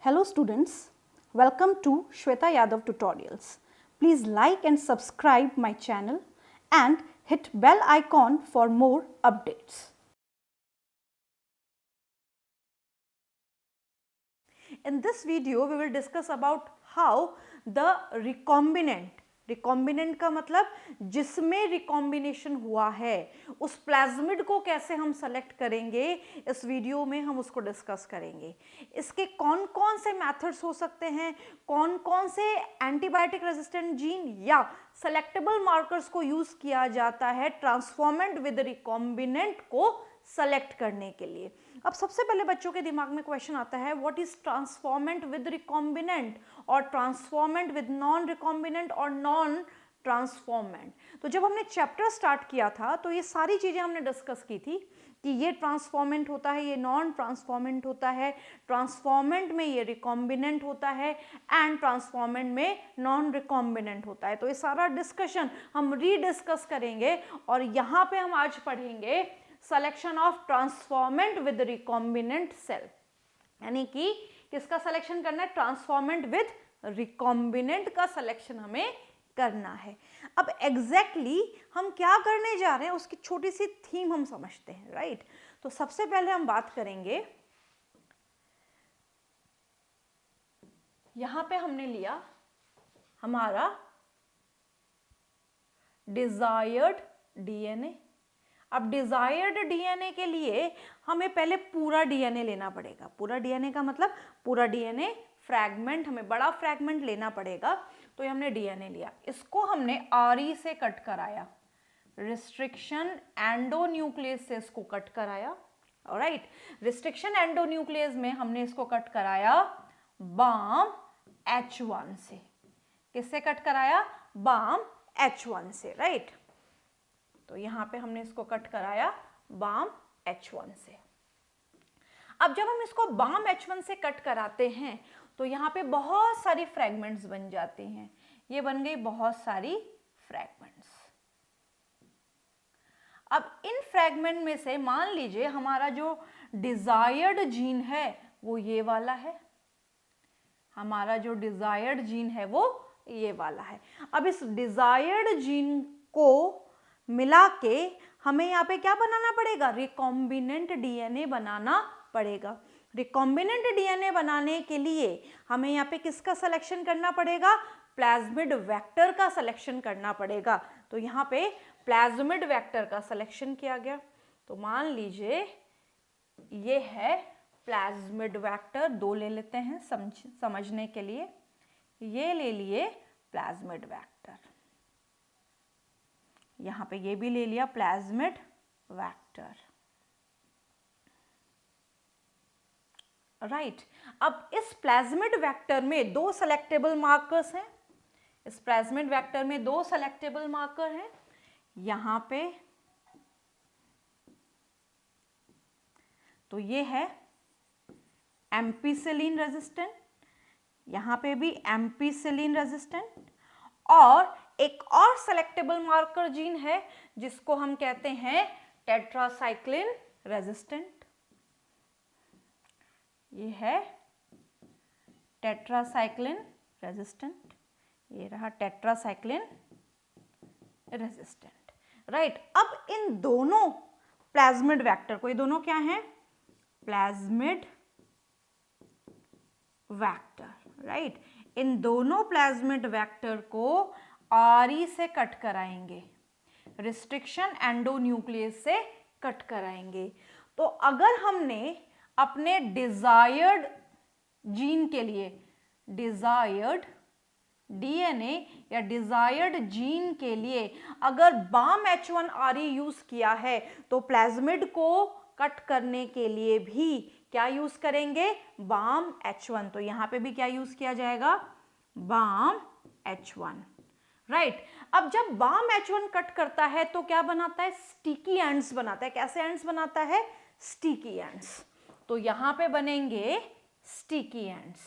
Hello students, welcome to Shweta Yadav Tutorials. Please like and subscribe my channel and hit bell icon for more updates. In this video, we will discuss about how the recombinant का मतलब जिसमें recombination हुआ है उस plasmid को कैसे हम select करेंगे, इस वीडियो में हम उसको डिस्कस करेंगे। इसके कौन कौन से मेथड्स हो सकते हैं, कौन कौन से एंटीबायोटिक रेजिस्टेंट जीन या सेलेक्टेबल मार्कर्स को यूज किया जाता है ट्रांसफॉर्मेंट विद रिकॉम्बिनेंट को सेलेक्ट करने के लिए। अब सबसे पहले बच्चों के दिमाग में क्वेश्चन आता है, what is transformant with recombinant और ट्रांसफॉर्मेंट विद नॉन रिकॉम्बिनेंट और नॉन ट्रांसफॉर्मेंट। तो जब हमने चैप्टर स्टार्ट किया था तो ये सारी चीजें हमने डिस्कस की थी कि ये ट्रांसफॉर्मेंट होता है, ये नॉन ट्रांसफॉर्मेंट होता है, ट्रांसफॉर्मेंट में ये रिकॉम्बिनेंट होता है एंड ट्रांसफॉर्मेंट में नॉन रिकॉम्बिनेंट होता है। तो ये सारा डिस्कशन हम रीडिस्कस करेंगे और यहाँ पे हम आज पढ़ेंगे selection of transformant with recombinant cell, यानी कि किसका सिलेक्शन करना है, ट्रांसफॉर्मेंट विद रिकॉम्बिनेंट का सिलेक्शन हमें करना है। अब एग्जैक्टली हम क्या करने जा रहे हैं उसकी छोटी सी थीम हम समझते हैं, राइट। तो सबसे पहले हम बात करेंगे, यहां पे हमने लिया हमारा डिजायर्ड डीएनए। अब डिजायर्ड डीएनए के लिए हमें पहले पूरा डीएनए लेना पड़ेगा। पूरा डीएनए का मतलब पूरा डीएनए फ्रैगमेंट, हमें बड़ा फ्रैगमेंट लेना पड़ेगा। तो ये हमने डीएनए लिया, इसको हमने आरई से कट कराया, रिस्ट्रिक्शन एंडोन्यूक्लियस से इसको कट कराया। ऑलराइट, रिस्ट्रिक्शन एंडोन्यूक्लियस में हमने इसको कट कराया बाम H1 से। किससे कट कराया, बाम H1 से, राइट। तो यहां पे हमने इसको कट कराया बाम H1 से। अब जब हम इसको बाम H1 से कट कराते हैं तो यहाँ पे बहुत सारी फ्रैगमेंट्स बन जाती हैं। ये बन गई बहुत सारी फ्रैगमेंट्स। अब इन फ्रैगमेंट में से मान लीजिए हमारा जो डिजायर्ड जीन है वो ये वाला है, हमारा जो डिजायर्ड जीन है वो ये वाला है। अब इस डिजायर्ड जीन को मिला के हमें यहाँ पे क्या बनाना पड़ेगा, रिकॉम्बिनेंट डीएनए बनाना पड़ेगा। रिकॉम्बिनेंट डीएनए बनाने के लिए हमें यहाँ पे किसका सिलेक्शन करना पड़ेगा, प्लाज्मिड वेक्टर का सिलेक्शन करना पड़ेगा। तो यहाँ पे प्लाज्मिड वेक्टर का सिलेक्शन किया गया। तो मान लीजिए ये है प्लाज्मिड वेक्टर, दो ले लेते हैं समझने के लिए। ये ले लिए प्लाज्मिड वेक्टर, यहाँ पे ये भी ले लिया प्लाज्मिड वेक्टर, राइट। अब इस प्लाज्मिड वेक्टर में दो सेलेक्टेबल मार्कर्स हैं, इस प्लाज्मिड वेक्टर में दो सेलेक्टेबल मार्कर हैं। यहां पे तो ये है एम्पिसिलिन रेजिस्टेंट, यहां पे भी एम्पिसिलिन रेजिस्टेंट, और एक और सेलेक्टेबल मार्कर जीन है जिसको हम कहते हैं टेट्रासाइक्लिन रेजिस्टेंट। ये है टेट्रासाइक्लिन रेजिस्टेंट, ये रहा टेट्रासाइक्लिन रेजिस्टेंट, राइट। अब इन दोनों प्लाज्मिड वेक्टर को, ये दोनों क्या हैं, प्लाज्मिड वेक्टर, राइट। इन दोनों प्लाज्मिड वेक्टर को आरई से कट कराएंगे, रिस्ट्रिक्शन एंडोन्यूक्लियस से कट कराएंगे। तो अगर हमने अपने डिजायर्ड जीन के लिए, डिजायर्ड डीएनए या डिजायर्ड जीन के लिए अगर बाम H1 आरई यूज किया है तो प्लाज्मिड को कट करने के लिए भी क्या यूज करेंगे, बाम H1। तो यहां पे भी क्या यूज किया जाएगा, बाम H1, राइट। अब जब बाम H1 कट करता है तो क्या बनाता है, स्टिकी एंड्स बनाता है। कैसे एंड्स बनाता है, स्टिकी एंड्स। तो यहां पे बनेंगे स्टिकी एंड्स,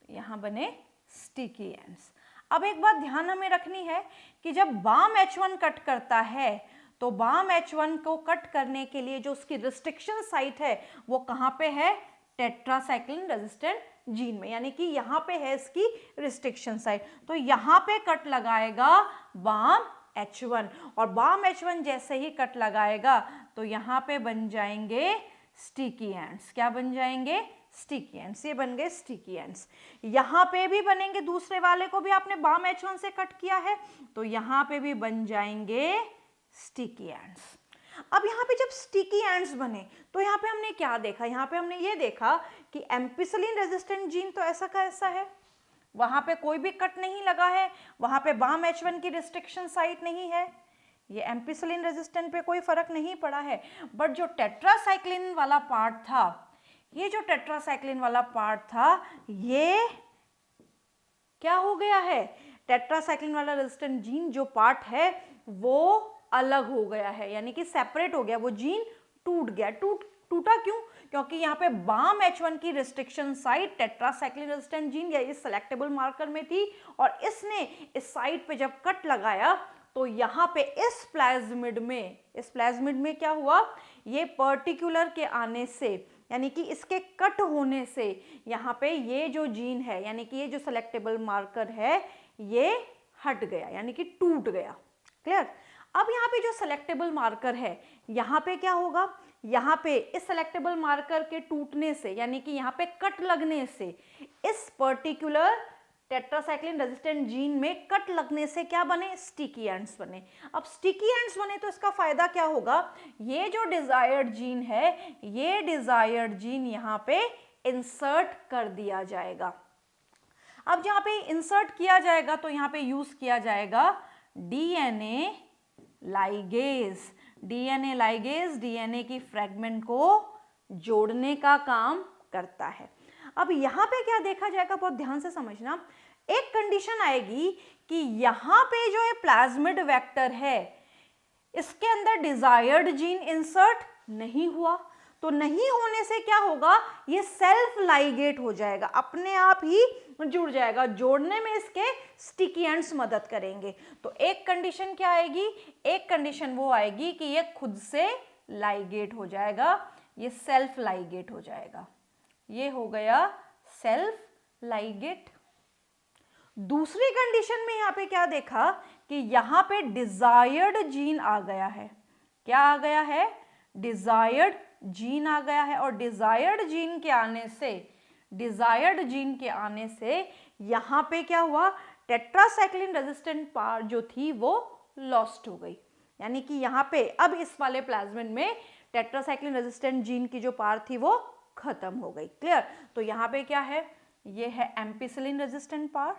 यहां बने स्टिकी एंड्स। अब एक बात ध्यान हमें रखनी है कि जब बाम H1 कट करता है तो बाम H1 को कट करने के लिए जो उसकी रिस्ट्रिक्शन साइट है वो कहां पे है, टेट्रासाइक्लिन रेजिस्टेंट जीन में, यानी कि यहाँ पे है इसकी रिस्ट्रिक्शन साइट, तो यहाँ पे कट लगाएगा बाम H1 और बाम H1 जैसे ही कट लगाएगा तो यहाँ पे बन जाएंगे स्टिकी एंड्स। क्या बन जाएंगे? Sticky ends. ये बन गए स्टिकी एंड्स। यहाँ पे भी बनेंगे, दूसरे वाले को भी आपने बाम H1 से कट किया है तो यहाँ पे भी बन जाएंगे स्टिकी एंड्स। अब यहाँ पे जब स्टिकी एंड्स बने तो यहाँ पे हमने क्या देखा? यहाँ पे हमने ये देखा कि एम्पिसिलिन रेजिस्टेंट जीन तो ऐसा का ऐसा है, वहां पे कोई भी कट नहीं लगा है, वहां पे बाम H1 की रिस्ट्रिक्शन साइट नहीं है, ये एम्पिसिलिन रेजिस्टेंट पे कोई फर्क नहीं पड़ा है। बट जो टेट्रासाइक्लिन वाला पार्ट था, ये जो टेट्रासाइक्लिन वाला पार्ट था, ये क्या हो गया है? टेट्रासाइक्लिन वाला रेजिस्टेंट जीन जो पार्ट है वो अलग हो गया है, यानी कि सेपरेट हो गया, वो जीन टूट गया। टूटा क्यों? क्योंकि यहाँ पे बाम H1 की restriction site tetracycline resistant gene या इस सेलेक्टेबल मार्कर में थी और इसने इस साइट पे जब कट लगाया तो यहाँ पे इस प्लाज्मिड में क्या हुआ? ये पर्टिकुलर के आने से, यानी कि इसके कट होने से यहाँ पे ये जो जीन है, यानी कि ये जो सेलेक्टेबल मार्कर है, ये हट गया, यानी कि टूट गया। क्लियर? अब यहाँ पे जो सेलेक्टेबल मार्कर है, यहाँ पे क्या होगा? यहाँ पे इस सेलेक्टेबल मार्कर के टूटने से, यानी कि यहाँ पे कट लगने से, इस पर्टिकुलर टेट्रासाइक्लिन रेजिस्टेंट जीन में कट लगने से क्या बने? स्टिकी एंड्स बने। अब स्टिकी एंड्स बने तो इसका फायदा क्या होगा? ये जो डिजायर्ड जीन है, ये डिजायर्ड जीन यहाँ पे इंसर्ट कर दिया जाएगा। अब जहाँ पे इंसर्ट किया जाएगा तो यहाँ पे यूज किया जाएगा DNA ligase. DNA ligase DNA की फ्रेगमेंट को जोड़ने का काम करता है। अब यहाँ पे क्या देखा जाएगा, बहुत ध्यान से समझना। एक कंडीशन आएगी कि यहाँ पे जो ये प्लाज्मिड वेक्टर है, इसके अंदर डिजायर्ड जीन इंसर्ट नहीं हुआ, तो नहीं होने से क्या होगा? ये सेल्फ लाइगेट हो जाएगा, अपने आप ही जुड़ जाएगा। जोड़ने में इसके स्टिकी एंड्स मदद करेंगे। तो एक कंडीशन क्या आएगी? एक कंडीशन वो आएगी कि ये खुद से लाइगेट हो जाएगा, ये सेल्फ लाइगेट हो जाएगा। ये हो गया सेल्फ लाइगेट। दूसरी कंडीशन में यहाँ पे क्या देखा कि यहाँ पे डिजायर्ड जीन आ गया है। क्या आ गया है? डिजायर्ड जीन आ गया है। और डिजायर्ड जीन के आने से यहाँ पे क्या हुआ? टेट्रासाइक्लिन रेजिस्टेंट पार्ट जो थी वो लॉस्ट हो गई, यानी कि यहाँ पे अब इस वाले प्लाज्मिड में टेट्रासाइक्लिन रेजिस्टेंट जीन की जो पार्ट थी वो खत्म हो गई। क्लियर? तो यहाँ पे क्या है? ये है ampicillin resistant part,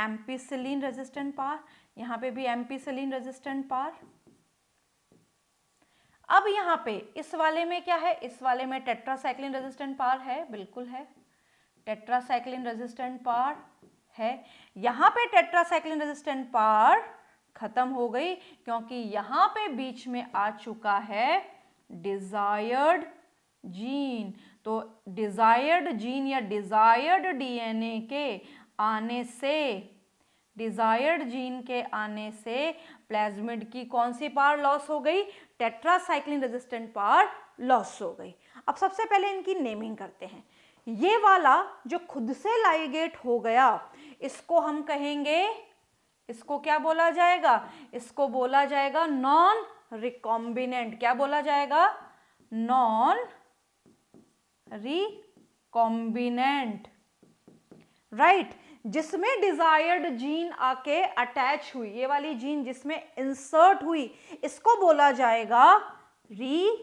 ampicillin resistant part, यहाँ पे भी एम्पिसिलिन रेजिस्टेंट पार्ट। अब यहाँ पे इस वाले में क्या है? इस वाले में टेट्रासाइक्लिन रेजिस्टेंट पार है, बिल्कुल है, टेट्रासाइक्लिन रेजिस्टेंट पार है। यहाँ पे टेट्रासाइक्लिन रेजिस्टेंट पार खत्म हो गई क्योंकि यहाँ पे बीच में आ चुका है डिजायर्ड जीन। तो डिजायर्ड जीन या डिजायर्ड डीएनए के आने से, डिजायर्ड जीन के आने से प्लाज्मिड की कौन सी पार लॉस हो गई? टेट्रासाइक्लिन रेजिस्टेंट पार लॉस हो गई। अब सबसे पहले इनकी नेमिंग करते हैं। ये वाला जो खुद से लाइगेट हो गया, इसको हम कहेंगे, इसको क्या बोला जाएगा? इसको बोला जाएगा नॉन रिकॉम्बिनेंट। क्या बोला जाएगा? Non recombinant, right. जिसमें डिजायर्ड जीन आके अटैच हुई, ये वाली जीन जिसमें इंसर्ट हुई, इसको बोला जाएगा रिकॉम्बिनेंट।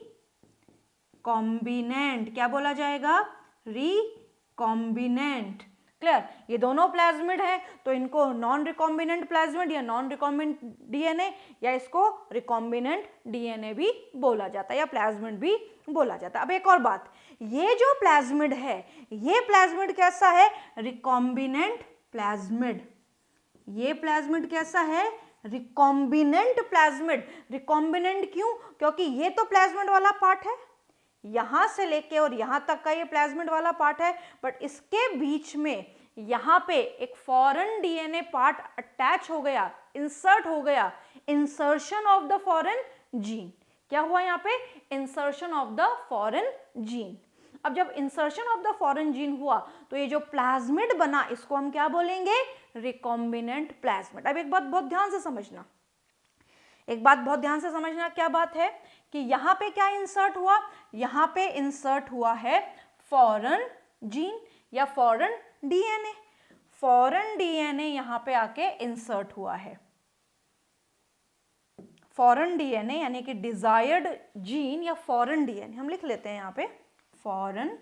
क्या बोला जाएगा? रिकॉम्बिनेंट। क्लियर? ये दोनों प्लाज्मिड है तो इनको नॉन रिकॉम्बिनेंट प्लाज्मिड या नॉन रिकॉम्बिनेंट डीएनए या इसको रिकॉम्बिनेंट डीएनए भी बोला जाता है या प्लाज्मिड भी बोला जाता है। अब एक और बात, ये जो प्लाज्मिड है, ये प्लाज्मिड कैसा है? Recombinant plasmid. ये प्लाज्मिड कैसा है? Recombinant plasmid. रिकॉम्बिनेंट क्यों? क्योंकि ये तो प्लाज्मिड वाला पार्ट है, यहां से लेके और यहां तक का ये प्लाज्मिड वाला पार्ट है, बट इसके बीच में यहां पे एक फॉरेन डीएनए पार्ट अटैच हो गया, इंसर्ट हो गया, insertion of the foreign gene. क्या हुआ यहाँ पे? Insertion of the foreign gene. अब जब insertion of the foreign gene हुआ तो ये जो प्लाज्मिड बना इसको हम क्या बोलेंगे? Recombinant plasmid. अब एक बात बहुत ध्यान से समझना, एक बात बहुत ध्यान से समझना, क्या बात है कि यहाँ पे क्या इंसर्ट हुआ? यहाँ पे इंसर्ट हुआ है फॉरेन जीन या फॉरेन डीएनए। फॉरेन डीएनए यहाँ पे आके इंसर्ट हुआ है। फॉरेन डीएनए यानी कि डिजायर्ड जीन या फॉरेन डीएनए हम लिख लेते हैं यहाँ पे, foreign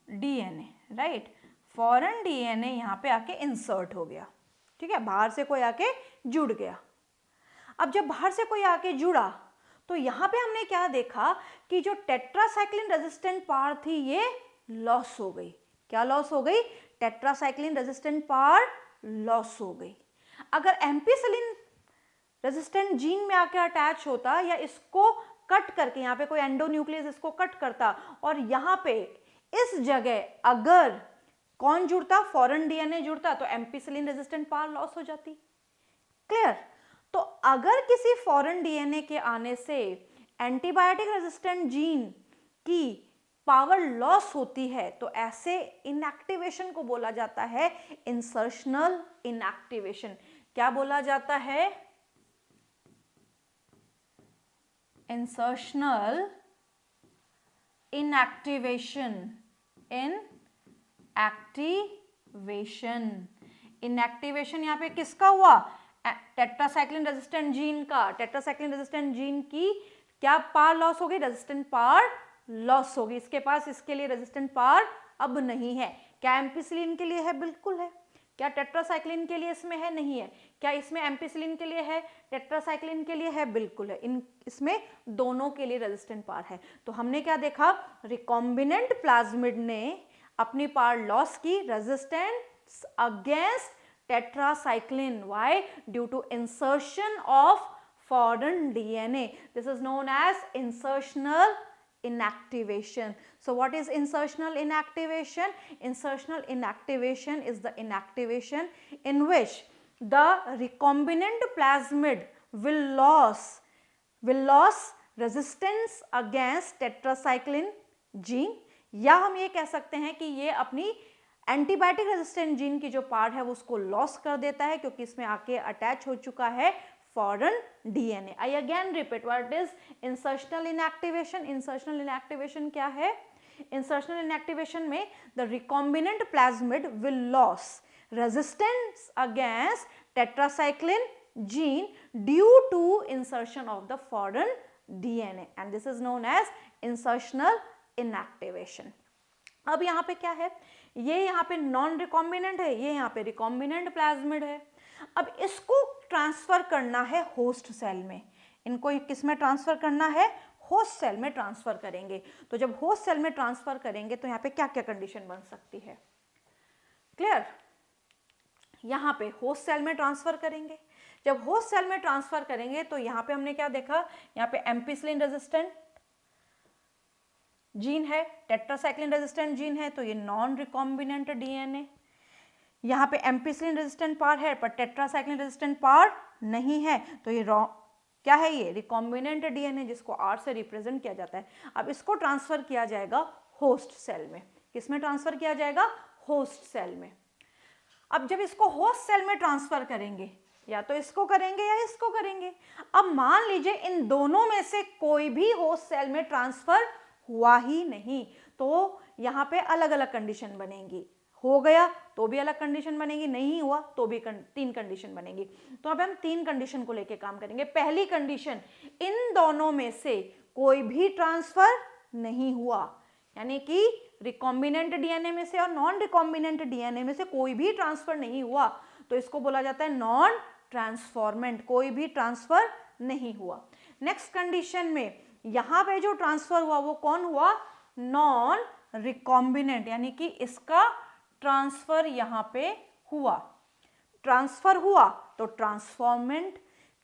DNA, right. Foreign DNA यहाँ पे आके इंसर्ट हो गया, ठीक है, बाहर से कोई आके जुड़ गया। अब जब बाहर से कोई आके जुड़ा तो यहाँ पे हमने क्या देखा कि जो टेट्रासाइक्लिन रेजिस्टेंट पार थी ये लॉस हो गई। क्या लॉस हो गई? टेट्रासाइक्लिन रेजिस्टेंट पार लॉस हो गई। अगर एम्पिसिलिन रेजिस्टेंट जीन में आके अटैच होता या इसको कट करके, यहाँ पे कोई एंडोन्यूक्लियस इसको कट करता और यहाँ पे इस जगह अगर कौन जुड़ता? फॉरेन डीएनए जुड़ता, तो एम्पिसिलिन रेजिस्टेंट पार लॉस हो जाती। क्लियर? तो अगर किसी फॉरेन डीएनए के आने से एंटीबायोटिक रेजिस्टेंट जीन की पावर लॉस होती है तो ऐसे इनएक्टिवेशन को बोला जाता है इंसर्शनल इनएक्टिवेशन। क्या बोला जाता है? Insertional inactivation. इनएक्टिवेशन यहाँ पे किसका हुआ? टेट्रासाइक्लिन रेजिस्टेंट जीन का। टेट्रासाइक्लिन रेजिस्टेंट जीन की क्या पावर लॉस हो गई? रेजिस्टेंट पावर लॉस हो गई। इसके पास इसके लिए रेजिस्टेंट पावर अब नहीं है। क्या एम्पिसिलिन के लिए है? बिल्कुल है। क्या टेट्रासाइक्लिन के लिए इसमें है? नहीं है। क्या इसमें एम्पिसिलिन के लिए है? टेट्रासाइक्लिन के लिए है? बिल्कुल है। इसमें दोनों के लिए रेजिस्टेंट पावर है। तो हमने क्या देखा? रिकॉम्बिनेंट प्लाज्मिड ने अपनी पावर लॉस की resistance against tetracycline. Why? Due to insertion of foreign DNA. This is known as insertional inactivation. So what is insertional inactivation? Insertional inactivation is the inactivation in which the recombinant plasmid will lose resistance against tetracycline gene, या हम ये कह सकते हैं कि ये अपनी antibiotic resistant gene की जो पार्ट है वो उसको लॉस कर देता है क्योंकि इसमें आके अटैच हो चुका है foreign DNA. I again repeat, what is insertional inactivation? Insertional inactivation क्या है? इंसर्शनल इनएक्टिवेशन में the recombinant plasmid will loss resistance against tetracycline gene due to insertion of the foreign DNA and this is known as insertional inactivation. अब यहाँ पे क्या है? ये यहाँ पे नॉन रिकॉम्बिनेंट है, ये यहाँ पे रिकॉम्बिनेंट प्लाज्मिड है। अब इसको ट्रांसफर करना है होस्ट सेल में। इनको किस में ट्रांसफर करना है? होस्ट सेल में ट्रांसफर करेंगे। तो जब होस्ट सेल में ट्रांसफर करेंगे तो यहाँ पे क्या क्या कंडीशन बन सकती है? क्लियर? यहाँ पे होस्ट सेल में ट्रांसफर करेंगे। जब होस्ट सेल में ट्रांसफर करेंगे तो यहाँ पे हमने क्या देखा? यहाँ पे एम्पिसिलिन रेजिस्टेंट जीन है, टेट्रासाइक्लिन रेजिस्टेंट जीन है, तो ये नॉन रिकॉम्बिनेंट डीएनए। यहाँ पे एम्पिसिलिन रेजिस्टेंट पार है पर टेट्रासाइक्लिन रेजिस्टेंट पार नहीं है, तो ये क्या है? ये रिकॉम्बिनेंट डीएनए जिसको आर से रिप्रेजेंट किया जाता है। अब इसको ट्रांसफर किया जाएगा होस्ट सेल में। किस में ट्रांसफर किया जाएगा? होस्ट सेल में। अब जब इसको होस्ट सेल में ट्रांसफर करेंगे, या तो इसको करेंगे या इसको करेंगे। अब मान लीजिए इन दोनों में से कोई भी होस्ट सेल में ट्रांसफर हुआ ही नहीं, तो यहाँ पे अलग अलग कंडीशन बनेगी। हो गया तो भी अलग कंडीशन बनेगी, नहीं हुआ तो भी तीन कंडीशन बनेगी। तो अब हम तीन कंडीशन को लेके काम करेंगे। पहली कंडीशन, इन दोनों में से कोई भी ट्रांसफर नहीं हुआ, यानी कि रिकॉम्बिनेंट डीएनए में से और नॉन रिकॉम्बिनेंट डीएनए में से कोई भी ट्रांसफर नहीं हुआ, तो इसको बोला जाता है नॉन ट्रांसफॉर्मेंट। कोई भी ट्रांसफर नहीं हुआ। नेक्स्ट कंडीशन में यहाँ पे जो ट्रांसफर हुआ वो कौन हुआ? नॉन रिकॉम्बिनेंट, यानी कि इसका ट्रांसफर यहाँ पे हुआ। ट्रांसफर हुआ तो ट्रांसफॉर्मेंट।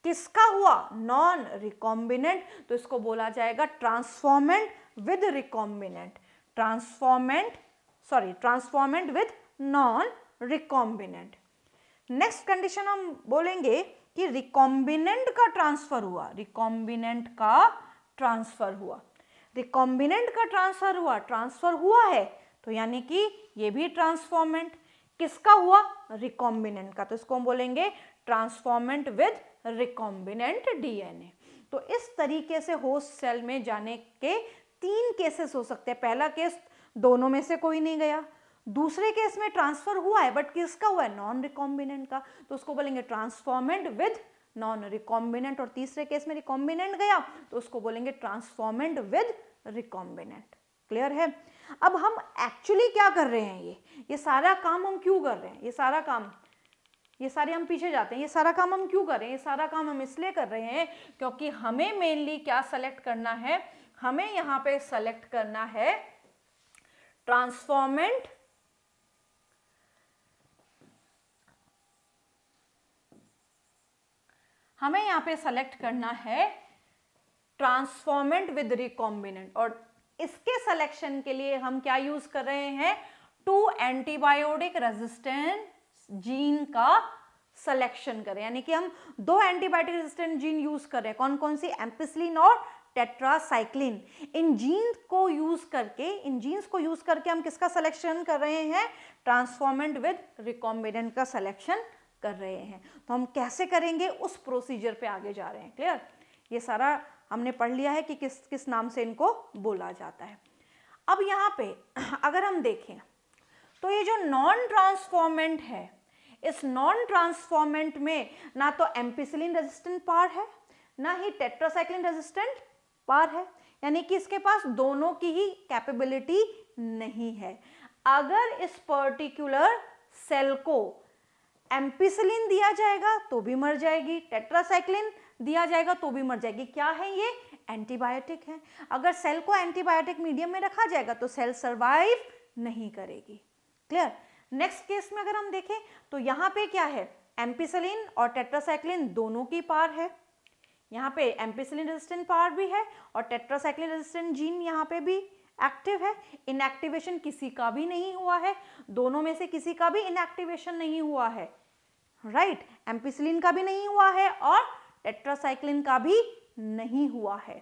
किसका हुआ? नॉन रिकॉम्बिनेंट, तो इसको बोला जाएगा transformant with recombinant. Transformant with non recombinant. Next condition हम बोलेंगे कि रिकॉम्बिनेंट का ट्रांसफर हुआ, रिकॉम्बिनेंट का ट्रांसफर हुआ, रिकॉम्बिनेंट का ट्रांसफर हुआ है, तो यानी कि ये भी ट्रांसफॉर्मेंट किसका हुआ, रिकॉम्बिनेंट का, तो इसको हम बोलेंगे ट्रांसफॉर्मेंट विद रिकॉम्बिनेंट डीएनए। तो इस तरीके से होस्ट सेल में जाने के 3 केसेस हो सकते हैं। पहला केस दोनों में से कोई नहीं गया, दूसरे केस में ट्रांसफर हुआ है बट किसका हुआ है, नॉन रिकॉम्बिनेंट का, तो उसको बोलेंगे ट्रांसफॉर्मेंट विद नॉन रिकॉम्बिनेंट, और तीसरे केस में रिकॉम्बिनेंट गया तो उसको बोलेंगे ट्रांसफॉर्मेंट विद रिकॉम्बिनेंट। क्लियर है। अब हम एक्चुअली क्या कर रहे हैं, ये सारा काम हम क्यों कर रहे हैं, ये सारे हम पीछे जाते हैं, ये सारा काम हम क्यों कर रहे हैं, ये सारा काम हम इसलिए कर रहे हैं क्योंकि हमें मेनली क्या सेलेक्ट करना है, हमें यहाँ पे सेलेक्ट करना है ट्रांसफॉर्मेंट हमें यहाँ पे सेलेक्ट करना है ट्रांसफॉर्मेंट विद रिकॉम्बिनेंट, और इसके सिलेक्शन के लिए हम क्या यूज कर रहे हैं, 2 एंटीबायोटिक रेजिस्टेंट जीन का सिलेक्शन करें, यानी कि हम 2 एंटीबायोटिक रेजिस्टेंट जीन यूज कर रहे हैं, कौन कौन सी, एम्पिसिलिन और टेट्रासाइक्लिन। इन जीन्स को यूज करके हम किसका सिलेक्शन कर रहे हैं, ट्रांसफॉर्मेंट विद रिकॉम्बिनेंट का सिलेक्शन कर रहे हैं। तो हम कैसे करेंगे उस प्रोसीजर पे आगे जा रहे हैं। क्लियर, ये सारा हमने पढ़ लिया है कि किस किस नाम से इनको बोला जाता है। अब यहाँ पे अगर हम देखें तो ये जो नॉन ट्रांसफॉर्मेंट है, इस नॉन ट्रांसफॉर्मेंट में ना तो एम्पिसिलिन रेजिस्टेंट पार है ना ही टेट्रासाइक्लिन रेजिस्टेंट पार है, यानी कि इसके पास दोनों की ही कैपेबिलिटी नहीं है। अगर इस पर्टिकुलर सेल को एम्पिसिलिन दिया जाएगा तो भी मर जाएगी, टेट्रासाइक्लिन दिया जाएगा तो भी मर जाएगी। क्या है ये, एंटीबायोटिक है। अगर सेल को एंटीबायोटिक मीडियम में रखा जाएगा तो सेल सर्वाइव नहीं करेगी। क्लियर। नेक्स्ट केस में अगर हम देखें तो यहाँ पे क्या है, एम्पिसिलिन और टेट्रासाइक्लिन दोनों की पार है, यहाँ पे एम्पिसिलिन रेजिस्टेंट पार भी है और टेट्रासाइक्लिन रेजिस्टेंट जीन यहाँ पे भी एक्टिव है। इनएक्टिवेशन किसी का भी नहीं हुआ है, दोनों में से किसी का भी इनएक्टिवेशन नहीं हुआ है, राइट। एम्पिसिलिन का भी नहीं हुआ है और टेट्रासाइक्लिन का भी नहीं हुआ है।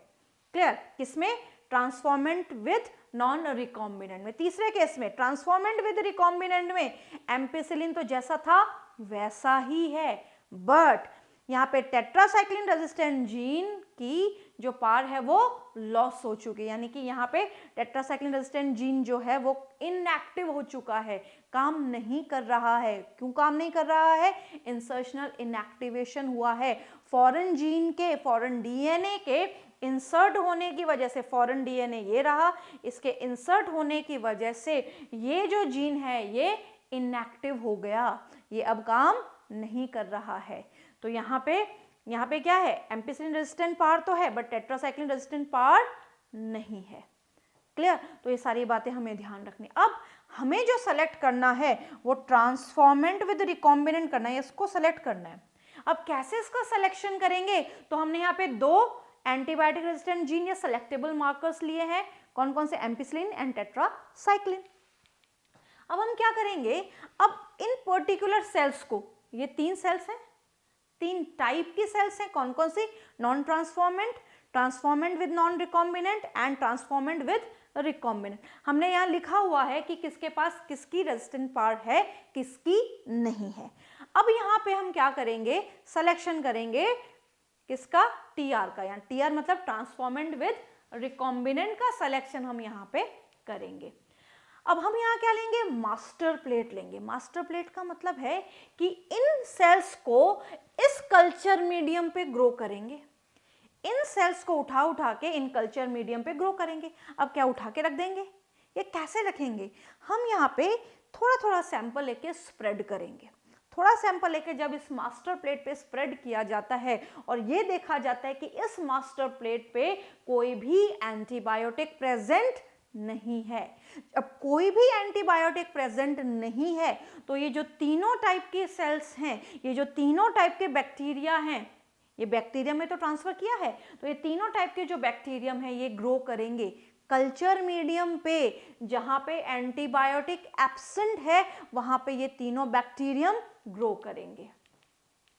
क्लियर। किसमें, ट्रांसफॉर्मेंट विद नॉन रिकॉम्बिनेंट में। तीसरे केस में ट्रांसफॉर्मेंट विद रिकॉम्बिनेंट में एम्पिसिलिन तो जैसा था वैसा ही है, बट यहाँ पे टेट्रासाइक्लिन रेजिस्टेंट जीन की जो पार है वो लॉस हो चुकी है, यानी कि यहाँ पे टेट्रासाइक्लिन रेजिस्टेंट जीन जो है वो इनएक्टिव हो चुका है, काम नहीं कर रहा है। क्यों काम नहीं कर रहा है, इंसर्शनल इनएक्टिवेशन हुआ है। फॉरेन जीन के, फॉरेन डीएनए के इंसर्ट होने की वजह से, फॉरेन डीएनए ये रहा, इसके इंसर्ट होने की वजह से ये जो जीन है ये इनएक्टिव हो गया, ये अब काम नहीं कर रहा है। तो यहाँ पे क्या है, एम्पिसिलिन रेजिस्टेंट पार तो है बट टेट्रासाइक्लिन रेजिस्टेंट पार नहीं है। क्लियर। तो ये सारी बातें हमें ध्यान रखनी। अब हमें जो सेलेक्ट करना है वो ट्रांसफॉर्मेंट विद रिकॉम्बिनेंट करना है, इसको सेलेक्ट करना है। अब कैसे इसका सिलेक्शन करेंगे, तो हमने यहाँ पे 2 एंटीबायोटिक रेजिस्टेंट जीन या सेलेक्टेबल मार्कर्स लिए हैं, कौन कौन से, एम्पिसिलिन एंड टेट्रासाइक्लिन। अब हम क्या करेंगे, अब इन पर्टिकुलर सेल्स को, ये 3 सेल्स हैं, 3 टाइप की सेल्स हैं, कौन कौन सी, non transformant, transformant with non recombinant and transformant with recombinant. हमने यहाँ लिखा हुआ है कि किसके पास किसकी रेजिस्टेंट पार है, किसकी नहीं है। अब यहाँ पे हम क्या करेंगे, सिलेक्शन करेंगे किसका, टीआर का, यहाँ टीआर मतलब ट्रांसफॉर्मेंट विद रिकॉम्बिनेंट का सिलेक्शन हम यहाँ पे करेंगे। अब हम यहाँ क्या लेंगे, मास्टर प्लेट लेंगे। मास्टर प्लेट का मतलब है कि इन सेल्स को इस कल्चर मीडियम पे ग्रो करेंगे, इन सेल्स को उठा के इन कल्चर मीडियम पे ग्रो करेंगे। अब क्या उठा के रख देंगे, ये कैसे रखेंगे, हम यहाँ पे थोड़ा थोड़ा सैंपल लेके स्प्रेड करेंगे। थोड़ा सैंपल लेके जब इस मास्टर प्लेट पे स्प्रेड किया जाता है और ये देखा जाता है कि इस मास्टर प्लेट पे कोई भी एंटीबायोटिक प्रेजेंट नहीं है, अब कोई भी एंटीबायोटिक प्रेजेंट नहीं है तो ये जो तीनों टाइप के सेल्स हैं, ये जो तीनों टाइप के बैक्टीरिया हैं, ये बैक्टीरिया में तो ट्रांसफर किया है, तो ये तीनों टाइप के जो बैक्टीरियम है ये ग्रो करेंगे कल्चर मीडियम पे, जहां पे एंटीबायोटिक एब्सेंट है वहां पे ये तीनों बैक्टीरियम ग्रो करेंगे।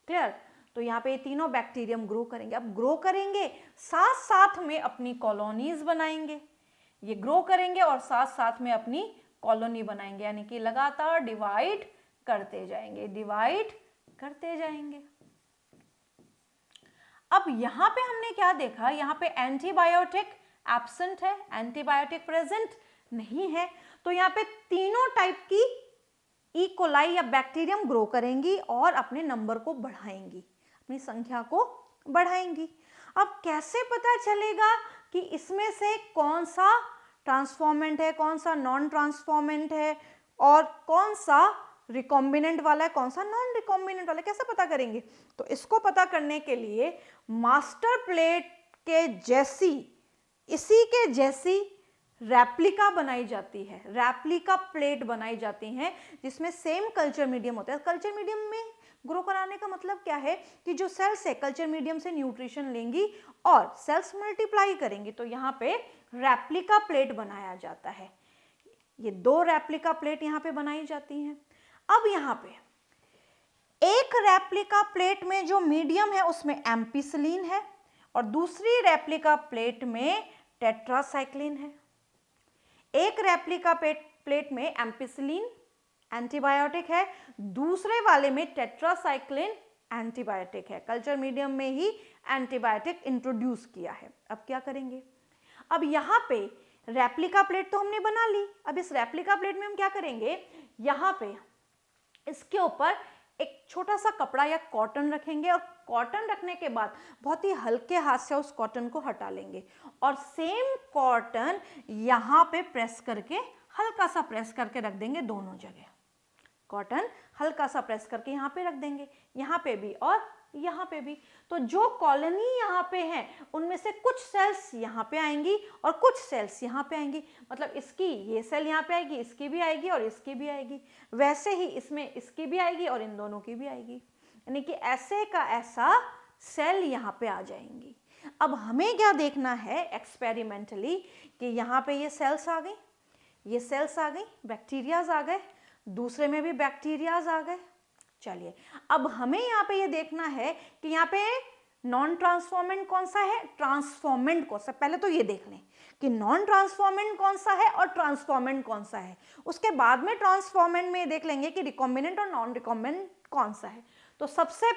क्लियर। तो यहाँ पे ये तीनों बैक्टीरियम ग्रो करेंगे। अब ग्रो करेंगे, साथ साथ में अपनी कॉलोनीज बनाएंगे। ये ग्रो करेंगे और साथ साथ में अपनी कॉलोनी बनाएंगे, यानी कि लगातार डिवाइड करते जाएंगे, डिवाइड करते जाएंगे। अब यहाँ पे हमने क्या देखा, यहाँ पे एंटीबायोटिक एब्सेंट है, एंटीबायोटिक प्रेजेंट नहीं है। तो यहाँ पे तीनों टाइप की ई कोलाई या बैक्टीरियम ग्रो करेंगी और अपने नंबर को बढ़ाएंगी, अपनी संख्या को बढ़ाएंगी। अब कैसे पता चलेगा कि इसमें से कौन सा ट्रांसफॉर्मेंट है, कौन सा नॉन ट्रांसफॉर्मेंट है और कौन सा रिकॉम्बिनेंट वाला है, कौन सा नॉन रिकॉम्बिनेंट वाला है, कैसे पता करेंगे? तो इसको पता करने के लिए मास्टर प्लेट के जैसी, इसी के जैसी रेप्लिका बनाई जाती है, रेप्लिका प्लेट बनाई जाती हैं जिसमें सेम कल्चर मीडियम होता है। कल्चर मीडियम में ग्रो कराने का मतलब क्या है कि जो सेल्स है कल्चर मीडियम से न्यूट्रिशन लेंगी और सेल्स मल्टीप्लाई करेंगी। तो यहाँ पे रेप्लिका प्लेट बनाया जाता है। ये 2 रेप्लिका प्लेट यहाँ पे बनाई जाती हैं। अब यहाँ पे एक रेप्लिका प्लेट में जो मीडियम है उसमें एम्पिसिलिन है और दूसरी रेप्लिका प्लेट में टेट्रासाइक्लिन है। एक रेप्लिका प्लेट में एम्पिसिलिन एंटीबायोटिक है, दूसरे वाले में टेट्रासाइक्लिन एंटीबायोटिक है। कल्चर मीडियम में ही एंटीबायोटिक इंट्रोड्यूस किया है। अब क्या करेंगे? अब यहाँ पे रेप्लिका प्लेट तो हमने बना ली। अब इस रेप्लिका प्लेट में हम क्या करेंगे, यहाँ पे इसके ऊपर एक छोटा सा कपड़ा या कॉटन रखेंगे और कॉटन रखने के बाद बहुत ही हल्के हाथ से उस कॉटन को हटा लेंगे और सेम कॉटन यहाँ पे प्रेस करके, हल्का सा प्रेस करके रख देंगे दोनों जगह। कॉटन हल्का सा प्रेस करके यहाँ पे रख देंगे, यहाँ पे भी और यहाँ पे भी। तो जो कॉलोनी यहाँ पे है उनमें से कुछ सेल्स यहाँ पे आएंगी और कुछ सेल्स यहाँ पे आएंगी। मतलब इसकी ये सेल यहाँ पे आएगी, इसकी भी आएगी और इसकी भी आएगी। वैसे ही इसमें इसकी भी आएगी और इन दोनों की भी आएगी, यानी कि ऐसे का ऐसा सेल यहाँ पे आ जाएंगी। अब हमें क्या देखना है एक्सपेरिमेंटली कि यहाँ पे ये सेल्स आ गई, ये सेल्स आ गई, बैक्टीरियाज आ गए, दूसरे में भी बैक्टीरियाज आ गए। चलिए अब हमें यहाँ पे ये देखना है कि यहाँ पे नॉन ट्रांसफॉर्मेंट कौन सा है, ट्रांसफॉर्मेंट कौन सा। पहले तो ये देख लें कि नॉन ट्रांसफॉर्मेंट कौन सा है और ट्रांसफॉर्मेंट कौन सा है। उसके बाद में ट्रांसफॉर्मेंट में देख लेंगे कि रिकॉम्बिनेंट और नॉन रिकॉम्बिनेंट कौन सा है। तो सबसे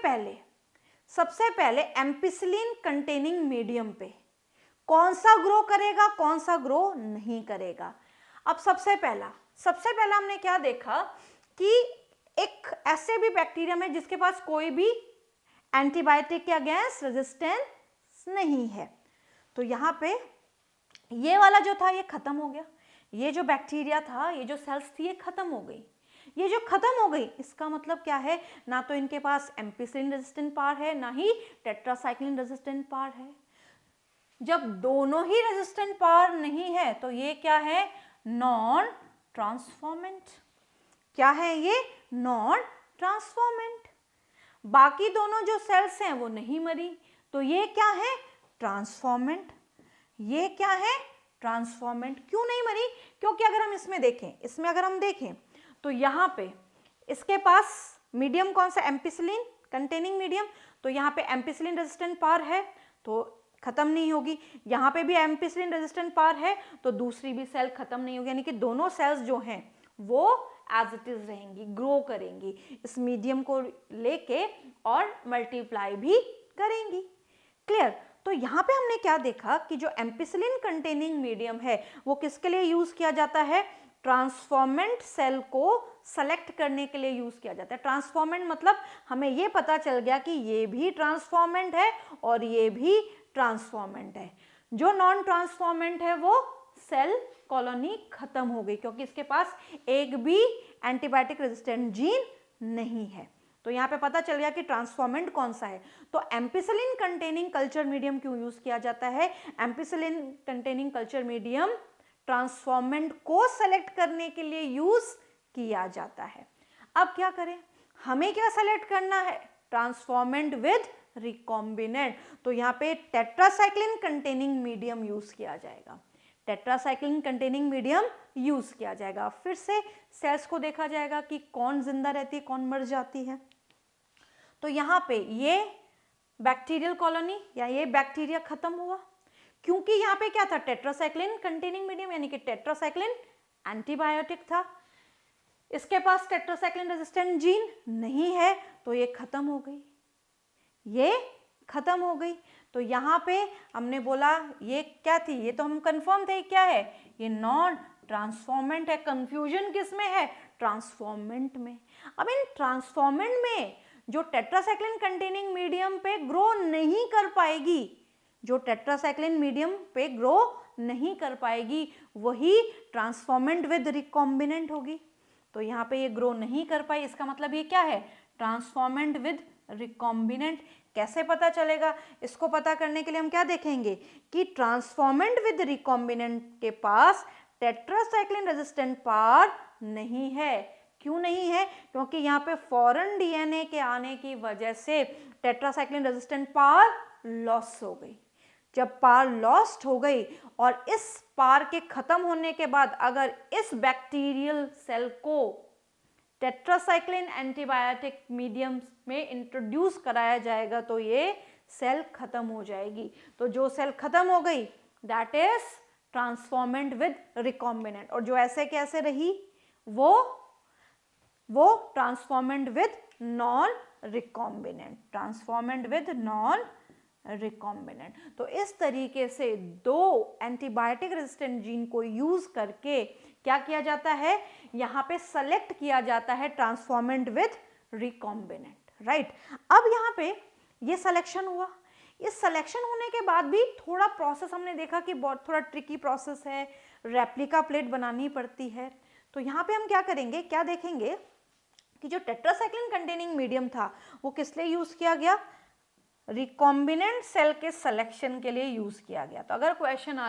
पहले एम्पिसिलिन कंटेनिंग मीडियम पे कौन सा ग्रो करेगा, कौन सा ग्रो नहीं करेगा। अब सबसे पहला हमने क्या देखा कि एक ऐसे भी बैक्टीरियम है जिसके पास कोई भी एंटीबायोटिक के अगेंस्ट रेजिस्टेंस नहीं है। तो यहाँ पे ये वाला जो था ये खत्म हो गया, ये जो बैक्टीरिया था, ये जो सेल्स थी ये खत्म हो गई। ये जो खत्म हो गई इसका मतलब क्या है, ना तो इनके पास एम्पिसिलिन रेजिस्टेंट पार है, ना ही टेट्रासाइक्लिन रेजिस्टेंट पार है। जब दोनों ही रेजिस्टेंट पार नहीं है तो ये क्या है, नॉन ट्रांसफॉर्मेंट। क्या है ये, नॉन ट्रांसफॉर्मेंट। बाकी दोनों जो सेल्स हैं वो नहीं मरी, तो ये क्या है, ट्रांसफॉर्मेंट। ये क्या है, ट्रांसफॉर्मेंट। क्यों नहीं मरी, क्योंकि अगर हम इसमें देखें तो यहाँ पे इसके पास मीडियम कौन सा, एम्पिसिलिन कंटेनिंग मीडियम। तो यहाँ पे एम्पिसिलिन रेजिस्टेंट पार है तो खत्म नहीं होगी, यहाँ पे भी एम्पिसिलिन रेजिस्टेंट पार है तो दूसरी भी सेल खत्म नहीं होगी, यानी कि दोनों सेल्स जो हैं वो एज इट इज रहेंगी, ग्रो करेंगी इस मीडियम को लेके और मल्टीप्लाई भी करेंगी। क्लियर। तो यहाँ पे हमने क्या देखा कि जो एम्पिसिलिन कंटेनिंग मीडियम है वो किसके लिए यूज किया जाता है, ट्रांसफॉर्मेंट सेल को सेलेक्ट करने के लिए यूज किया जाता है। ट्रांसफॉर्मेंट मतलब हमें ये पता चल गया कि ये भी ट्रांसफॉर्मेंट है और ये भी ट्रांसफॉर्मेंट है। जो नॉन ट्रांसफॉर्मेंट है वो सेल कॉलोनी खत्म हो गई क्योंकि इसके पास एक भी एंटीबायोटिक रेजिस्टेंट जीन नहीं है। तो यहाँ पे पता चल गया कि ट्रांसफॉर्मेंट कौन सा है। तो एम्पिसिलिन कंटेनिंग कल्चर मीडियम क्यों यूज किया जाता है, ampicillin containing culture medium transformant को सेलेक्ट करने के लिए यूज किया जाता है। अब क्या करें, हमें क्या सेलेक्ट करना है, ट्रांसफॉर्मेंट विद रिकॉम्बिनेंट। तो यहाँ पे टेट्रासाइक्लिन कंटेनिंग मीडियम यूज किया जाएगा, टेट्रासाइक्लिन कंटेनिंग मीडियम यूज किया जाएगा। फिर से सेल्स को देखा जाएगा कि कौन जिंदा रहती है, कौन मर जाती है। तो यहाँ पे ये बैक्टीरियल कॉलोनी या ये बैक्टीरिया खत्म हुआ, क्योंकि यहाँ पे क्या था, टेट्रासाइक्लिन कंटेनिंग मीडियम, यानी कि टेट्रासाइक्लिन एंटीबायोटिक था। इसके पास टेट्रासाइक्लिन रेजिस्टेंट जीन नहीं है, तो ये खत्म हो गई, ये खत्म हो गई। तो यहाँ पे हमने बोला ये क्या थी, ये तो हम कंफर्म थे क्या है, ये नॉन ट्रांसफॉर्मेंट है। कंफ्यूजन किस में है, ट्रांसफॉर्मेंट में। अब इन ट्रांसफॉर्मेंट में जो टेट्रासाइक्लिन कंटेनिंग मीडियम पे ग्रो नहीं कर पाएगी, जो टेट्रासाइक्लिन मीडियम पे ग्रो नहीं कर पाएगी, वही ट्रांसफॉर्मेंट विद रिकॉम्बिनेंट होगी। तो यहाँ पे ये ग्रो नहीं कर पाई, इसका मतलब ये क्या है, ट्रांसफॉर्मेंट विद रिकॉम्बिनेंट। कैसे पता चलेगा, इसको पता करने के लिए हम क्या देखेंगे कि ट्रांसफॉर्मेंट विद रिकॉम्बिनेंट के पास टेट्रासाइक्लिन रेजिस्टेंट पार नहीं है। क्यों नहीं है, क्योंकि यहाँ पे फॉरेन डीएनए के आने की वजह से टेट्रासाइक्लिन रेजिस्टेंट पार लॉस हो गई। जब पार लॉस्ट हो गई और इस पार के खत्म होने के बाद अगर इस बैक्टीरियल सेल को टेट्रासाइक्लिन एंटीबायोटिक मीडियम में इंट्रोड्यूस कराया जाएगा तो ये सेल खत्म हो जाएगी। तो जो सेल खत्म हो गई that is transformant with recombinant, और जो ऐसे कैसे रही वो transformant with non recombinant, transformant with non recombinant. तो इस तरीके से दो एंटीबायोटिक रेजिस्टेंट जीन को यूज करके क्या किया जाता है, यहाँ पे सेलेक्ट किया जाता है ट्रांसफॉर्मेंट विद रिकॉम्बिनेंट, राइट। अब यहाँ पे ये सिलेक्शन हुआ, इस सिलेक्शन होने के बाद भी थोड़ा प्रोसेस हमने देखा कि बहुत थोड़ा ट्रिकी प्रोसेस है, रेप्लिका प्लेट बनानी पड़ती है। तो यहाँ पे हम क्या करेंगे, क्या देखेंगे कि जो टेट्रासाइक्लिन कंटेनिंग मीडियम था वो किस लिए यूज किया गया, रिकॉम्बिनेंट सेल के सिलेक्शन के लिए यूज किया गया। तो अगर क्वेश्चन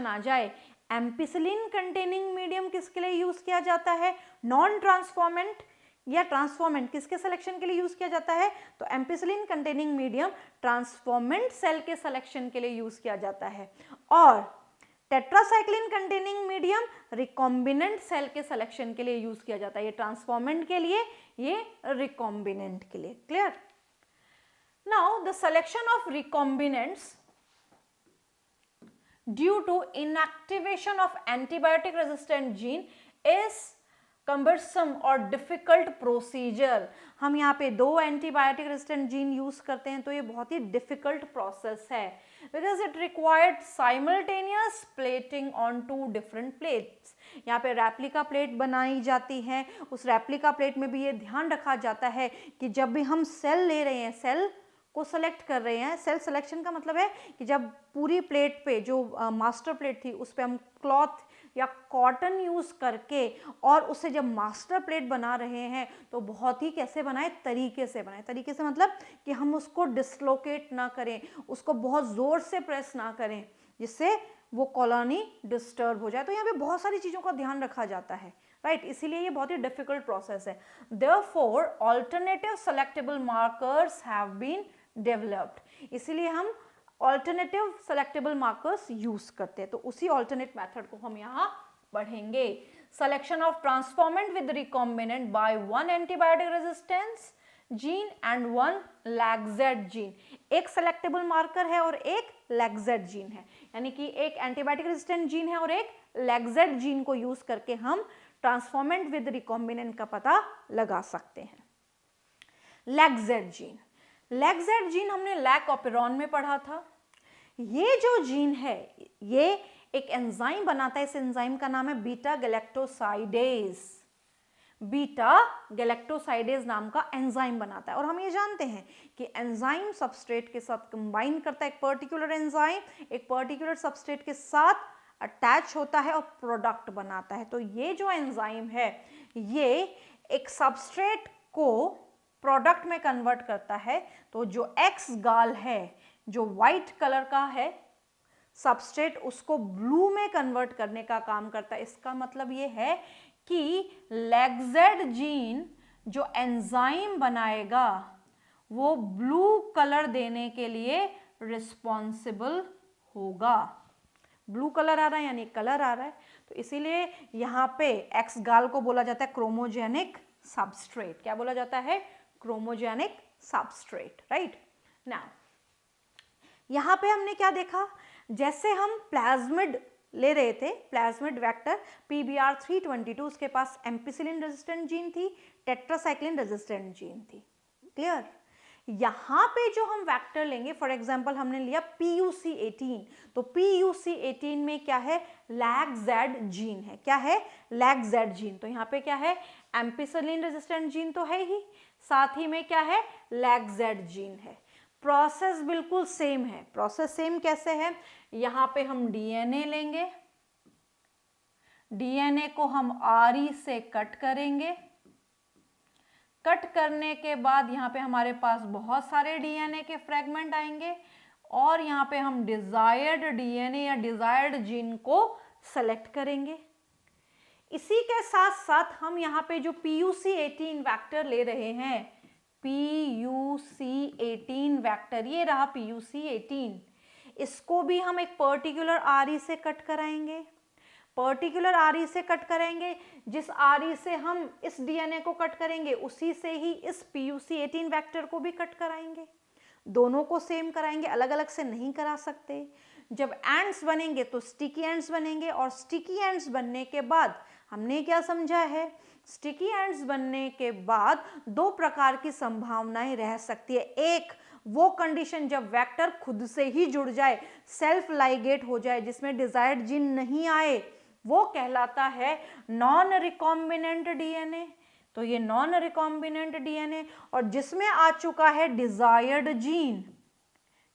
आ जाए एम्पिसिलिन कंटेनिंग मीडियम किसके लिए यूज किया जाता है, नॉन ट्रांसफॉर्मेंट या ट्रांसफॉर्मेंट, किसके सिलेक्शन के लिए यूज किया जाता है, तो ampicillin containing medium transformant cell के सिलेक्शन के लिए यूज किया जाता है, और tetracycline containing medium recombinant cell के सिलेक्शन के लिए यूज किया जाता है। ये ट्रांसफॉर्मेंट के लिए, ये रिकॉम्बिनेंट के लिए। Clear. Now, the selection of recombinants due to inactivation of antibiotic resistant gene is cumbersome और difficult procedure। हम यहाँ पे दो एंटीबायोटिक रेजिस्टेंट जीन यूज करते हैं तो ये बहुत ही डिफिकल्ट प्रोसेस है, because it required simultaneous plating on two different plates। यहाँ पे रेप्लिका प्लेट बनाई जाती है, उस रेप्लिका प्लेट में भी ये ध्यान रखा जाता है कि जब भी हम सेल ले रहे हैं, सेल को सेलेक्ट कर रहे हैं, सेल सिलेक्शन का मतलब है कि जब पूरी प्लेट पे जो मास्टर प्लेट थी उस पे हम क्लॉथ या कॉटन यूज करके और उससे जब मास्टर प्लेट बना रहे हैं तो बहुत ही कैसे बनाए, तरीके से बनाए। तरीके से मतलब कि हम उसको डिसलोकेट ना करें, उसको बहुत जोर से प्रेस ना करें जिससे वो कॉलोनी डिस्टर्ब हो जाए। तो यहाँ पे बहुत सारी चीज़ों का ध्यान रखा जाता है, राइट। इसीलिए ये बहुत ही डिफिकल्ट प्रोसेस है। Therefore, alternative selectable markers have been developed। इसीलिए हम ऑल्टरनेटिव सेलेक्टेबल मार्कर्स यूज करते हैं। तो उसी ऑल्टरनेट मेथड को हम यहाँ पढ़ेंगे। Selection of transformant with recombinant by one antibiotic resistance gene and one lacZ gene. एक सेलेक्टेबल मार्कर है और एक लैगजेड जीन है, यानी कि एक एंटीबायोटिक रेजिस्टेंट जीन है और एक लैगजेड जीन को यूज करके हम ट्रांसफॉर्मेंट विद रिकॉम्बिनेंट का पता लगा सकते हैं। लैगजेड जीन, लैगजेड जीन हमने लैकोपेरॉन में पढ़ा था। ये जो जीन है ये एक एंजाइम बनाता है, इस एंजाइम का नाम है बीटा गैलेक्टोसाइडेज। बीटा गैलेक्टोसाइडेज नाम का एंजाइम बनाता है, और हम ये जानते हैं कि एंजाइम सबस्ट्रेट के साथ कंबाइन करता है। एक पर्टिकुलर एंजाइम एक पर्टिकुलर सबस्ट्रेट के साथ अटैच होता है और प्रोडक्ट बनाता है। तो ये जो एंजाइम है ये एक सबस्ट्रेट को प्रोडक्ट में कन्वर्ट करता है। तो जो एक्स गाल है, जो वाइट कलर का है सबस्ट्रेट, उसको ब्लू में कन्वर्ट करने का काम करता है। इसका मतलब ये है कि लैगजेड जीन जो एंजाइम बनाएगा वो ब्लू कलर देने के लिए रिस्पॉन्सिबल होगा। ब्लू कलर आ रहा है यानी कलर आ रहा है, तो इसीलिए यहाँ पे एक्स गाल को बोला जाता है क्रोमोजेनिक सबस्ट्रेट। क्या बोला जाता है? Chromogenic substrate, right. नाउ यहाँ पे हमने क्या देखा, जैसे हम प्लाज्मिड ले रहे थे, प्लाज्मिड वेक्टर PBr322, उसके पास एम्पिसिलिन रेजिस्टेंट जीन थी, टेट्रासाइक्लिन रेजिस्टेंट जीन थी, क्लियर। यहाँ पे जो हम वेक्टर लेंगे, फॉर एग्जांपल हमने लिया PUC18, तो PUC18 में क्या है, लैग-Z जीन है, क्या है, लैग-Z जीन। तो यहाँ पे क्या है, एम्पिसिलिन रेजिस्टेंट जीन तो है ही, साथ ही में क्या है, लैग-Z जीन है। प्रोसेस बिल्कुल सेम है। प्रोसेस सेम कैसे है, यहाँ पे हम डीएनए लेंगे, डीएनए को हम RE से कट करेंगे, कट करने के बाद यहाँ पे हमारे पास बहुत सारे डीएनए के फ्रेगमेंट आएंगे और यहाँ पे हम डिजायर्ड डीएनए या डिजायर्ड जीन को सेलेक्ट करेंगे। इसी के साथ साथ हम यहाँ पे जो PUC18 वेक्टर ले रहे हैं, PUC18 वेक्टर, ये रहा PUC18, इसको भी हम एक पर्टिकुलर RE से कट कराएंगे, पर्टिकुलर RE से कट करेंगे। जिस RE से हम इस डीएनए को कट करेंगे उसी से ही इस PUC18 वेक्टर को भी कट कराएंगे, दोनों को सेम कराएंगे, अलग अलग से नहीं करा सकते। जब एंड्स बनेंगे तो स्टिकी एंड्स बनेंगे, और स्टिकी एंड्स बनने के बाद हमने क्या समझा है, स्टिकी एंड्स बनने के बाद दो प्रकार की संभावनाएं रह सकती है। एक वो कंडीशन जब वेक्टर खुद से ही जुड़ जाए, सेल्फ लाइगेट हो जाए, जिसमें डिजायर्ड जीन नहीं आए, वो कहलाता है नॉन रिकॉम्बिनेंट डीएनए। तो ये नॉन रिकॉम्बिनेंट डीएनए, और जिसमें आ चुका है डिजायर्ड जीन,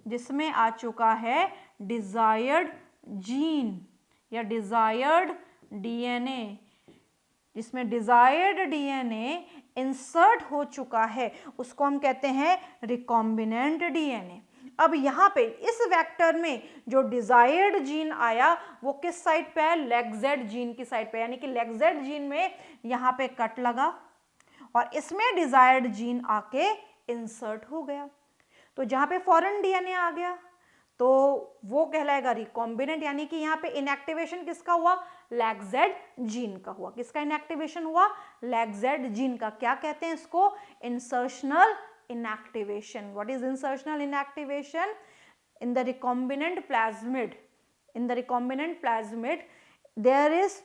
जिसमें आ चुका है डिजायर्ड जीन या डिजायर्ड डीएनए, जिसमें डिजायर्ड डीएनए इंसर्ट हो चुका है, उसको हम कहते हैं रिकॉम्बिनेंट डीएनए। अब यहाँ पे इस वेक्टर में जो डिजायर्ड जीन आया वो किस साइड पे है, लैग-Z जीन की साइड पे, यानी कि लैग-Z जीन में यहाँ पे कट लगा और इसमें डिजायर्ड जीन आके इंसर्ट हो गया। तो जहाँ पे फॉरेन डीएनए आ गया तो वो कहलाएगा रिकॉम्बिनेंट, यानी कि यहाँ पे इनएक्टिवेशन किसका हुआ, लैग-Z जीन का हुआ। किसका इनएक्टिवेशन हुआ, लैग-Z जीन का। क्या कहते हैं इसको, insertional inactivation. What is insertional inactivation? In the recombinant plasmid, there is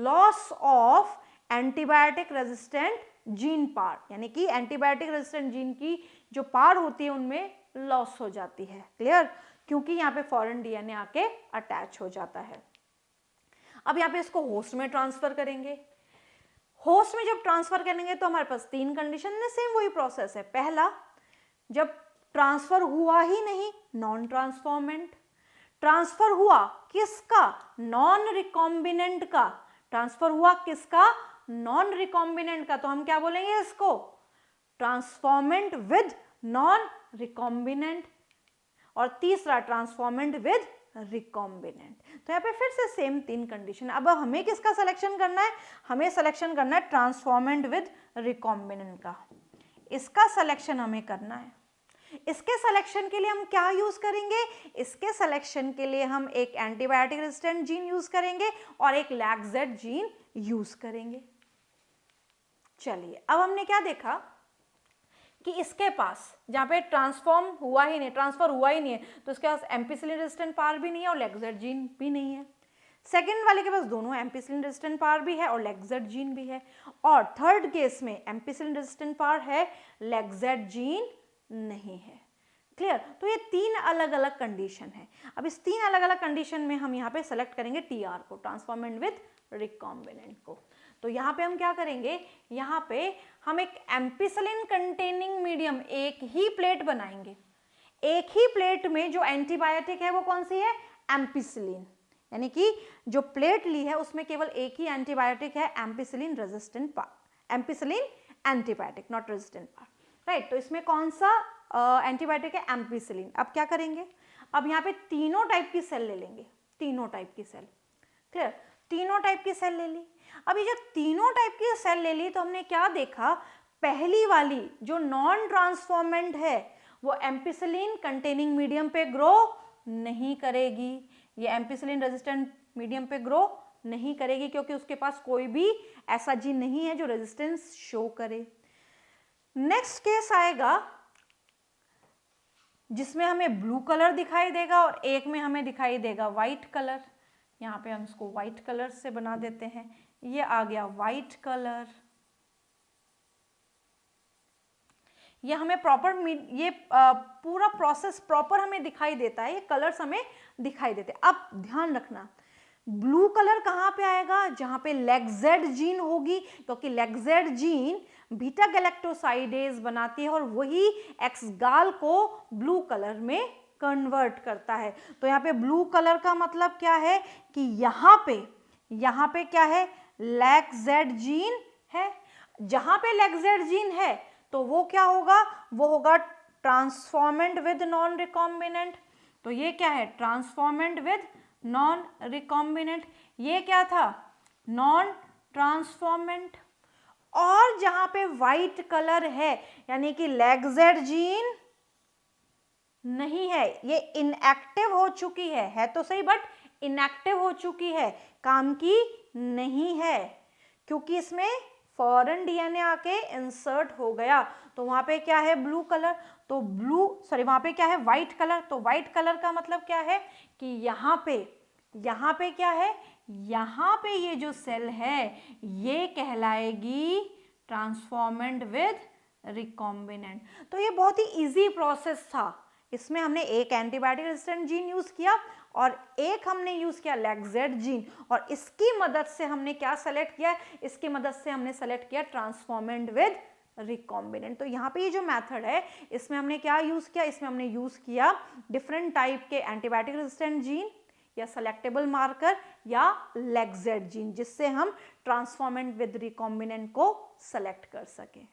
loss of antibiotic resistant gene part, यानी कि antibiotic resistant gene की जो पार होती है उनमें लॉस हो जाती है, क्लियर, क्योंकि यहाँ पे फॉरेन डीएनए आके अटैच हो जाता है। अब यहाँ पे इसको होस्ट में ट्रांसफर करेंगे। होस्ट में जब ट्रांसफर करेंगे तो हमारे पास तीन कंडीशन है, सेम वही प्रोसेस है। पहला, जब ट्रांसफर हुआ ही नहीं, नॉन ट्रांसफॉर्मेंट। ट्रांसफर हुआ किसका, नॉन रिकॉम्बिनेंट का। ट्रांसफर हुआ किसका, नॉन रिकॉम्बिनेंट का, तो हम क्या बोलेंगे इसको, ट्रांसफॉर्मेंट विद नॉन रिकॉम्बिनेंट। और तीसरा, ट्रांसफॉर्मेंट विद रिकॉम्बिनेंट। तो यहाँ पे फिर से सेम तीन कंडीशन। अब हमें किसका सिलेक्शन करना है, हमें सिलेक्शन करना है ट्रांसफॉर्मेंट विद रिकॉम्बिनेंट का। इसका सिलेक्शन हमें करना है। इसके सिलेक्शन के लिए हम क्या यूज करेंगे, इसके सिलेक्शन के लिए हम एक एंटीबायोटिक रेजिस्टेंट जीन यूज करेंगे और एक लैग-Z जीन यूज करेंगे। चलिए, अब हमने क्या देखा कि इसके पास जहाँ पे ट्रांसफॉर्म हुआ ही नहीं, ट्रांसफर हुआ ही नहीं है, तो इसके पास एम्पिसिलिन रेजिस्टेंट पार भी नहीं है और लैग-Z जीन भी नहीं है। सेकेंड वाले के पास दोनों एम्पिसिलिन रेजिस्टेंट पार भी है और लैग-Z जीन भी है। और थर्ड केस में एम्पिसिलिन रेजिस्टेंट पार है, लैग-Z जीन नहीं है, क्लियर। तो ये तीन अलग अलग कंडीशन है। अब इस तीन अलग अलग कंडीशन में हम यहाँ पे सेलेक्ट करेंगे TR को, ट्रांसफॉर्मेंट विद रिकॉम्बिनेंट को। तो यहाँ पे हम क्या करेंगे, यहाँ पे हम एक एम्पिसिलिन कंटेनिंग मीडियम, एक ही प्लेट बनाएंगे। एक ही प्लेट में जो एंटीबायोटिक है वो कौन सी है, एम्पिसिलिन, यानी कि जो प्लेट ली है उसमें केवल एक ही एंटीबायोटिक है, ampicillin resistant part, ampicillin antibiotic, not resistant part, right. तो इसमें कौन सा एंटीबायोटिक है, एम्पिसिलिन। अब क्या करेंगे, अब यहाँ पे तीनों टाइप की सेल ले लेंगे, तीनों टाइप की सेल, क्लियर, तीनों टाइप की सेल ले ली। अब ये जो तीनों टाइप की सेल ले ली तो हमने क्या देखा, पहली वाली जो नॉन ट्रांसफॉर्मेंट है वो एम्पिसिलिन कंटेनिंग मीडियम पे ग्रो नहीं करेगी, ये एम्पिसिलिन रेजिस्टेंट मीडियम पे ग्रो नहीं करेगी क्योंकि उसके पास कोई भी ऐसा जीन नहीं है जो रेजिस्टेंस शो करे। नेक्स्ट केस आएगा जिसमें हमें ब्लू कलर दिखाई देगा और एक में हमें दिखाई देगा वाइट कलर। यहाँ पे हम इसको वाइट कलर से बना देते हैं, ये आ गया वाइट कलर। ये हमें प्रॉपर ये पूरा प्रोसेस प्रॉपर हमें दिखाई देता है, ये कलर्स हमें दिखाई देते हैं। अब ध्यान रखना, ब्लू कलर कहाँ पे आएगा? जहाँ पे लेगजेड जीन होगी, क्योंकि लेगजेड जीन बीटा गैलेक्टोसाइडेज बनाती है और वही एक्सगाल को ब्लू कलर में कन्वर्ट करता है। तो यहाँ पे ब्लू कलर का मतलब क्या है कि यहाँ पे क्या है? लेगजेड जीन है। जहाँ पे लेगजेड जीन है तो वो क्या होगा? वो होगा ट्रांसफॉर्मेंट विद नॉन रिकॉम्बिनेंट। तो ये क्या है? Transformant with non recombinant. ये क्या था? Non transformant. और जहां पे व्हाइट कलर है यानी कि लेगजेड जीन नहीं है, ये इनएक्टिव हो चुकी है तो सही, बट इनएक्टिव हो चुकी है, काम की नहीं है, क्योंकि इसमें फॉरेन डीएनए आके इंसर्ट हो गया। तो वहां पे क्या है? Blue colour. तो वहां पे क्या है? White colour. तो व्हाइट कलर का मतलब क्या है कि यहाँ पे क्या है? यहाँ पे ये जो सेल है ये कहलाएगी ट्रांसफॉर्मेंट विद रिकॉम्बिनेंट। तो ये बहुत ही इजी प्रोसेस था। इसमें हमने एक एंटीबायोटिक रेजिस्टेंट जीन यूज किया और एक हमने यूज किया लेगजेड जीन, और इसकी मदद से हमने क्या सेलेक्ट किया? इसकी मदद से हमने सेलेक्ट किया ट्रांसफॉर्मेंट विद रिकॉम्बिनेंट। तो यहाँ पे ये जो मेथड है इसमें हमने क्या यूज किया? इसमें हमने यूज किया डिफरेंट टाइप के एंटीबायोटिक रेजिस्टेंट जीन या सेलेक्टेबल मार्कर या लेगजेड जीन, जिससे हम ट्रांसफॉर्मेंट विद रिकॉम्बिनेंट को सेलेक्ट कर सकें।